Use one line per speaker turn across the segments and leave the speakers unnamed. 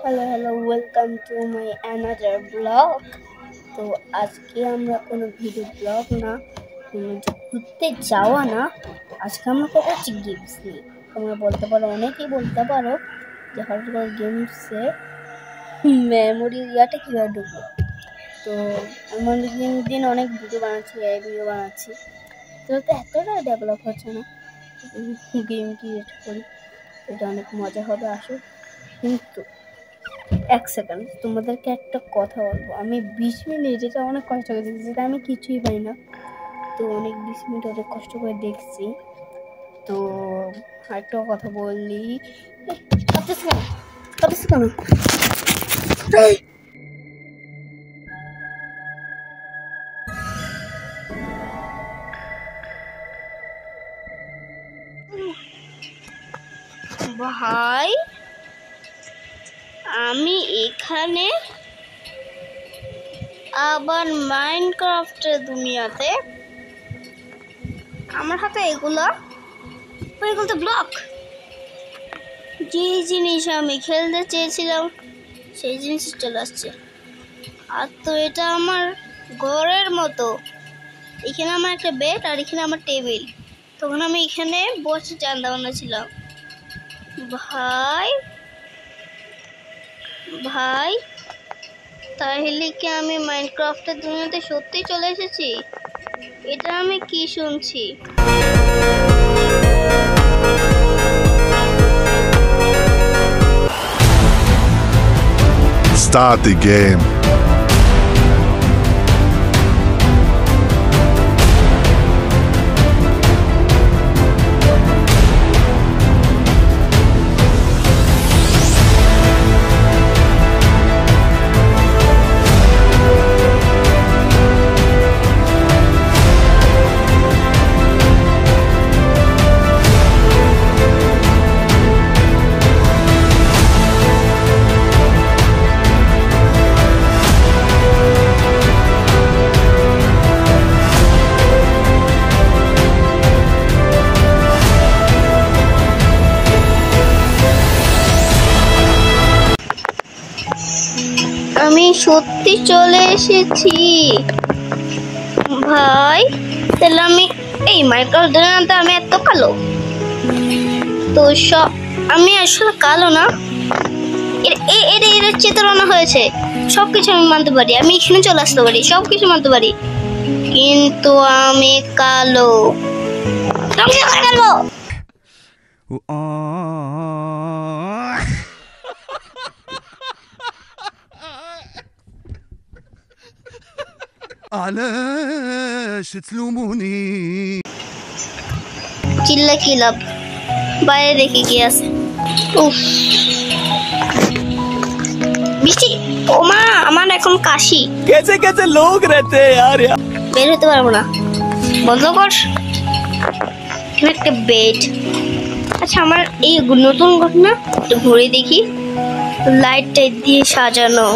Hello, welcome to my another blog. তো আজকে আমরা কোনো ভিডিও ব্লগ না, ঘুরতে যাওয়া না, আজকে আমরা কথা হচ্ছে গেমস নিয়ে। তোমরা বলতে পারো, অনেকেই বলতে পারো যে হঠাৎ করে গেমসে মেমোরি ইয়াটা কীভাবে ঢুকবো। তো আমার দিন অনেক ভিডিও বানাচ্ছি, তো এতটা ডেভেলপ হচ্ছে না, গেম ক্রিয়েট করি, এটা অনেক মজা হবে আসো। কিন্তু এক সেকেন্ড, তোমাদেরকে একটা কথা বলবো। আমি 20 মিনিট, এটা অনেক কষ্ট করে দেখছি, যেটা আমি কিছুই পাই না। তো অনেক 20 মিনিট অনেক কষ্ট করে দেখছি। তো আরেকটা কথা বললি, কেন ভাই, আমি এখানে আবার মাইনক্রাফটের দুনিয়াতে। আমার হাতে এগুলো তো ব্লক। যে জিনিস আমি খেলতে চেয়েছিলাম সেই জিনিস চলে আসছে। আর তো এটা আমার ঘরের মতো। এখানে আমার একটা বেড আর এখানে আমার টেবিল। তখন আমি এখানে বসে জানতে বানাচ্ছিলাম। ভাই তাহলে কি আমি মাইনক্রাফটের দুনিয়াতে সত্যি চলে এসেছি? এটা আমি কি শুনছি?
Start the game.
আমি সত্যি চলে এসেছি ভাই। তাহলে আমি এই মাইক্রোফোন দুনিয়াতে আমি এত কালো? তো আমি আসলে কালো না, এটা চেতনা হয়েছে। সবকিছু আমি মানতে পারি, আমি এখানে চলে আসতে পারি, সবকিছু মানতে পারি, কিন্তু আমি কালো।
علاش تلوموني؟
চিল্লা কি লাভ, বাইরে দেখে কি আছে। উফ, বৃষ্টি। ও মা, আমার এখন কাশি।
कैसे कैसे लोग रहते हैं यार।
বের হতে পারবো না, বন্ধ কর। এখানে একটা বেড। আচ্ছা, আমার এই নতুন ঘটনা একটু ঘুরে দেখি। লাইট টাইট দিয়ে সাজানো।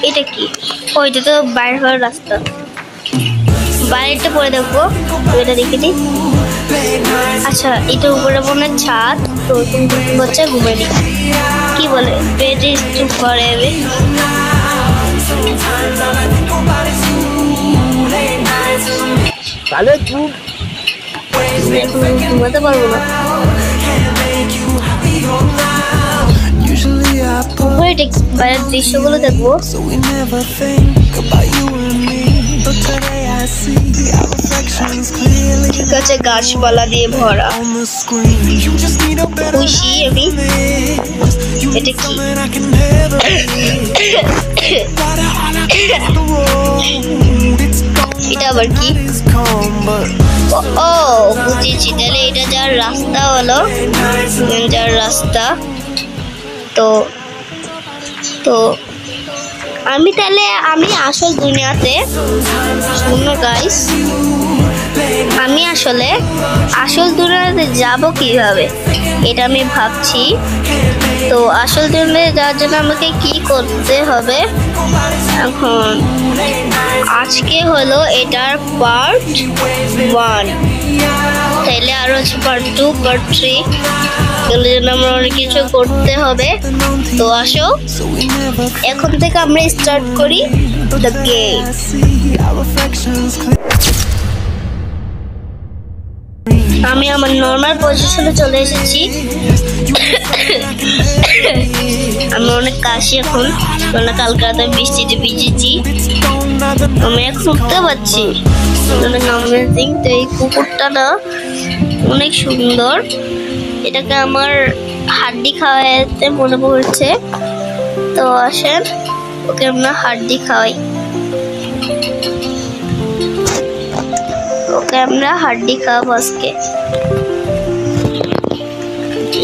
এটা কি? ও, এটা তো বাইরে হওয়ার রাস্তা। বাইরেটা পরে দেখবো, এটা দেখে দিই। আচ্ছা, এটা উপরে মনে হয় ছাদ। তো বাচ্চা ঘুমিয়ে নি, কি বলে বেডে চুপ করে যাবে।
साले तू
ঘুমাতে পারবো না। বাইরের দৃশ্যগুলো দেখবো। ঠিক আছে, গাছপালা দিয়ে ভরা। খুশি আমি। এটা কি? এটা আবার কি? ও বুঝেছি, তাহলে এটা যার রাস্তা হলো, যার রাস্তা। তো তো আমি আসল দুনিয়াতে, শুনো গাইস, আমি আসল দুনিয়াতে যাব কিভাবে এটা আমি ভাবছি। তো আসল দুনিয়াতে যাওয়ার জন্য আমাকে কি করতে হবে এখন? আজকে হলো এটার পার্ট 1, তাইলে আরো আছে পার্ট 2, পার্ট 3। এগুলোর জন্য আমরা অনেক কিছু করতে হবে। তো আসো এখন থেকে আমরা স্টার্ট করি দ্য গেম। আমি আমার নর্মাল পজিশনে চলে এসেছি। আমি অনেক কাশি এখন, কারণ কালকে রাতে বৃষ্টিতে ভিজেছি। আমি এখন উঠতে পারছি, অনেক অ্যামেজিং। তো এই কুকুরটা না অনেক সুন্দর, এটাকে আমার হাড্ডি খাওয়াতে মনে পড়ছে। তো আসেন ওকে আমরা হাড্ডি খাওয়াই। ওকে আমরা হাড্ডি খাওয়াবো আজকে।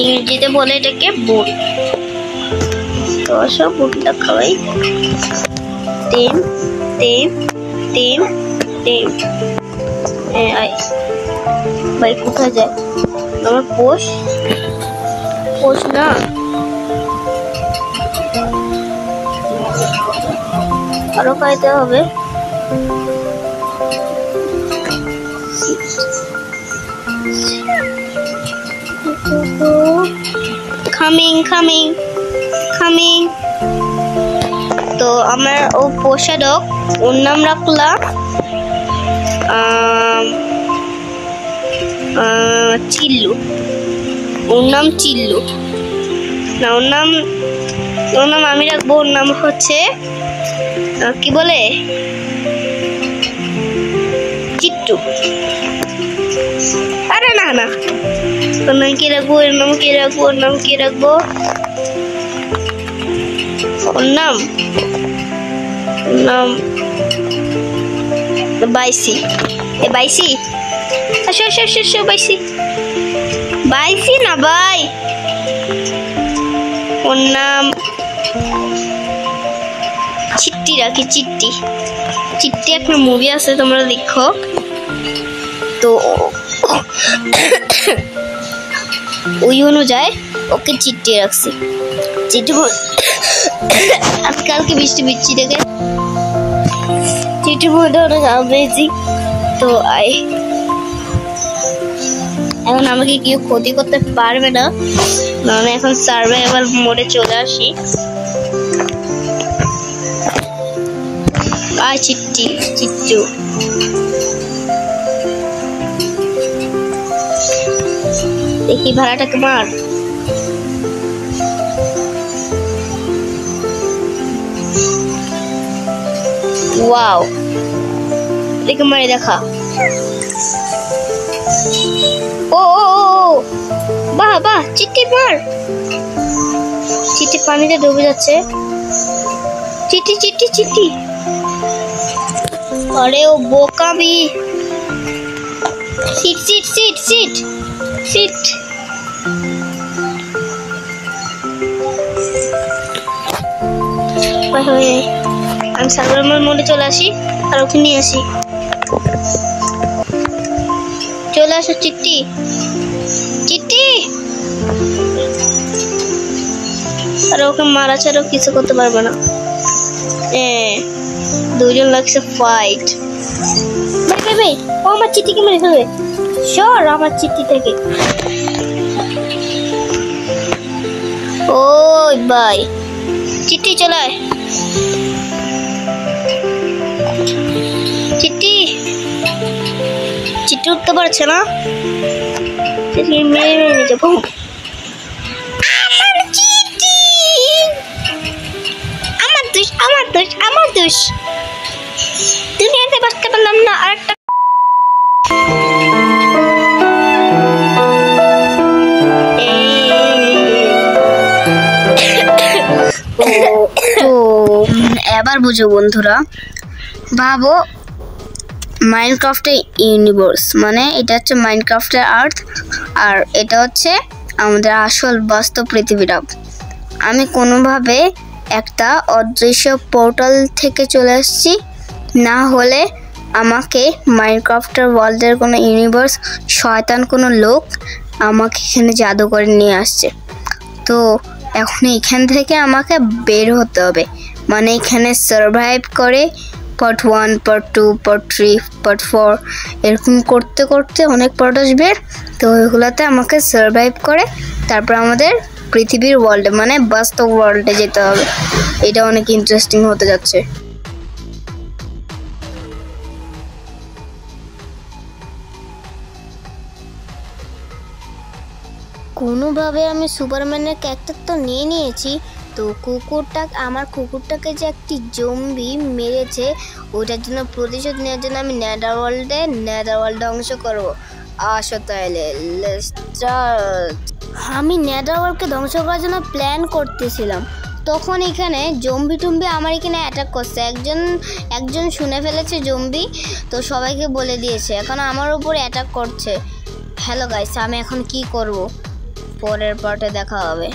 ইংরেজিতে বলে এটাকে বুট। তো আসো বুটটা খাওয়াই। Team team team team. ভাই কোথায় যায় আমার পোষ? পোষ না, আরো খাইতে হবে। Coming coming coming. তো আমার ও পোষা ডগ, ওর নাম রাখলাম চিল্লু। ওর নাম চিল্লু না, ওর নাম আমি রাখবো। ওর নাম হচ্ছে কি বলে, চিট্টু। আরে না না, ওর নাম কি রাখবো? ওর নাম কি রাখবো? ওর নাম কি রাখবো? ওর নাম বাইসি। এ বাইসি, আসো আসো আসো আসো। বাইসি বাইসি না ভাই, ওর নাম চিট্টি রাখি। চিট্টি চিট্টি একটা মুভি আছে, তোমরা দেখো। তো ওই অনুযায়ী ওকে চিট্টি রাখছি। চিট্টি আজকালকে বৃষ্টি বিচ্ছি দেখে চিট্টি মধ্যে অনেক অ্যামেজিং। তো এখন আমাকে কেউ ক্ষতি করতে পারবে না, মানে এখন সার্ভাইভাল মোডে চলে আসি। চিট্টি চিট্টু দেখি ভাড়াটাকে মার। ওয়াও, দেখে মারি দেখা। ও বাহ বাহ, চিট্টি মার। চিট্টি পানিতে ডুবে যাচ্ছে। চিট্টি চিট্টি চিট্টি। আরে ও বোকামি। সিট সিট সিট সিট সিট। আমি সার্ভাইভাল মোডে চলে আসি আর ওকে নিয়ে আসি। চলে আসো চিট্টি চিট্টি। আর ওকে মারা ছাড়াও কিছু করতে পারবে না। দুজন লাগছে ফাইট। ভাই ভাই ভাই, ও আমার চিট্টিকে মেরে ফেলবে। সর আমার চিট্টি থেকে। ওই ভাই, চিট্টি চলে আয়। চিট্টি চিট্টি উঠতে পারছে না, মেরে মেরে নিয়ে যাবো। আমার চিট্টি, আমার দোষ আমার দোষ আমার দোষ। দুনিয়াতে বাঁচতে পারলাম না। আরেকটা এবার বুঝো বন্ধুরা, ভাবো মাইনক্রাফটের ইউনিভার্স, মানে এটা হচ্ছে মাইনক্রাফটের আর্থ, আর এটা হচ্ছে আমাদের আসল বাস্তব পৃথিবীটা। আমি কোনোভাবে একটা অদৃশ্য পোর্টাল থেকে চলে আসছি, না হলে আমাকে মাইনক্রাফটের ওয়ার্ল্ডের কোনো ইউনিভার্স শয়তান কোনো লোক আমাকে এখানে জাদু করে নিয়ে আসছে। তো এখন এখান থেকে আমাকে বের হতে হবে, মানে এখানে সার্ভাইভ করে পার্ট 1 পার্ট 2 পার্ট 3 পার্ট 4 এরকম করতে করতে অনেক পার্ট আসবে। তো ওইগুলোতে আমাকে সার্ভাইভ করে তারপর আমাদের পৃথিবীর ওয়ার্ল্ডে মানে বাস্তব ওয়ার্ল্ডে যেতে হবে। এটা অনেক ইন্টারেস্টিং হতে যাচ্ছে। কোনোভাবে আমি সুপারম্যানের ক্যারেক্টার তো নিয়ে নিয়েছি। তো আমার কুকুরটাকে যে একটি জম্বি মেরেছে ওটার জন্য প্রতিশোধ নেওয়ার জন্য আমি নেদার ওয়ার্ল্ডে ধ্বংস করবো। আসো তাহলে আমি নেদার ওয়ার্ল্ডকে ধ্বংস করার জন্য প্ল্যান করতেছিলাম, তখন এখানে জম্বি টম্বি আমার এখানে অ্যাটাক করছে। একজন শুনে ফেলেছে জম্বি, তো সবাইকে বলে দিয়েছে, এখন আমার উপর অ্যাটাক করছে। হ্যালো গাইস, আমি এখন কি করব পরের পার্টে দেখা হবে।